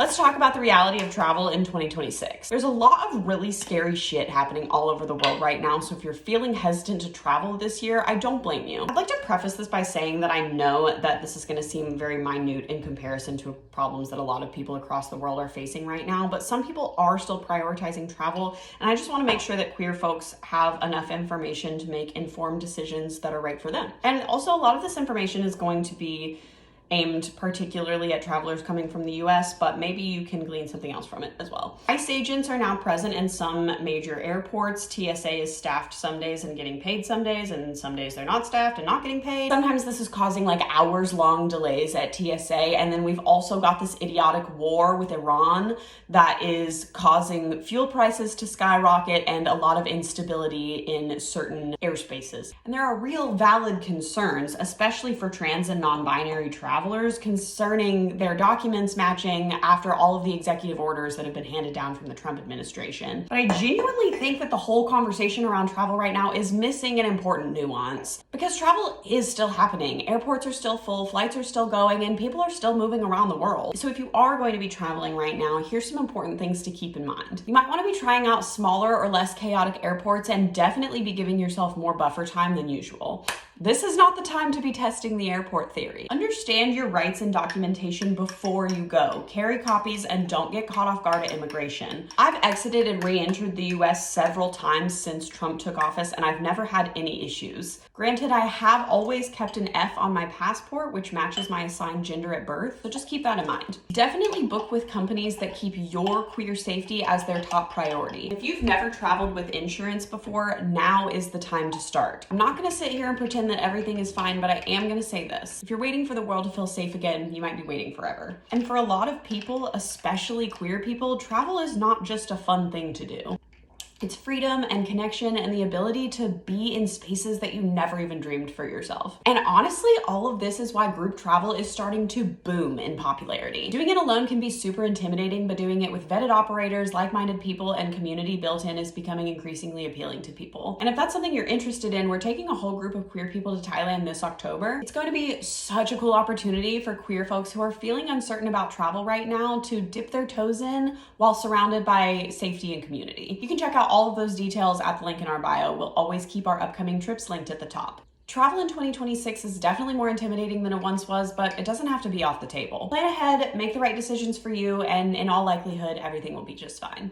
Let's talk about the reality of travel in 2026. There's a lot of really scary shit happening all over the world right now, so if you're feeling hesitant to travel this year, I don't blame you. I'd like to preface this by saying that I know that this is going to seem very minute in comparison to problems that a lot of people across the world are facing right now, but some people are still prioritizing travel, and I just want to make sure that queer folks have enough information to make informed decisions that are right for them. And also, a lot of this information is going to be aimed particularly at travelers coming from the US, but maybe you can glean something else from it as well. ICE agents are now present in some major airports. TSA is staffed some days and getting paid some days, and some days they're not staffed and not getting paid. Sometimes this is causing like hours-long delays at TSA, and then we've also got this idiotic war with Iran that is causing fuel prices to skyrocket and a lot of instability in certain airspaces. And there are real valid concerns, especially for trans and non-binary travelers, concerning their documents matching after all of the executive orders that have been handed down from the Trump administration. But I genuinely think that the whole conversation around travel right now is missing an important nuance, because travel is still happening. Airports are still full, flights are still going, and people are still moving around the world. So if you are going to be traveling right now, here's some important things to keep in mind. You might want to be trying out smaller or less chaotic airports and definitely be giving yourself more buffer time than usual. This is not the time to be testing the airport theory. Understand your rights and documentation before you go. Carry copies and don't get caught off guard at immigration. I've exited and re-entered the US several times since Trump took office, and I've never had any issues. Granted, I have always kept an F on my passport, which matches my assigned gender at birth, so just keep that in mind. Definitely book with companies that keep your queer safety as their top priority. If you've never traveled with insurance before, now is the time to start. I'm not gonna sit here and pretend that everything is fine, but I am gonna say this. If you're waiting for the world to feel safe again, you might be waiting forever. And for a lot of people, especially queer people, travel is not just a fun thing to do. It's freedom and connection and the ability to be in spaces that you never even dreamed for yourself. And honestly, all of this is why group travel is starting to boom in popularity. Doing it alone can be super intimidating, but doing it with vetted operators, like-minded people, and community built in is becoming increasingly appealing to people. And if that's something you're interested in, we're taking a whole group of queer people to Thailand this October. It's going to be such a cool opportunity for queer folks who are feeling uncertain about travel right now to dip their toes in while surrounded by safety and community. You can check out all of those details at the link in our bio. We'll always keep our upcoming trips linked at the top. Travel in 2026 is definitely more intimidating than it once was, but it doesn't have to be off the table. Plan ahead, make the right decisions for you, and in all likelihood, everything will be just fine.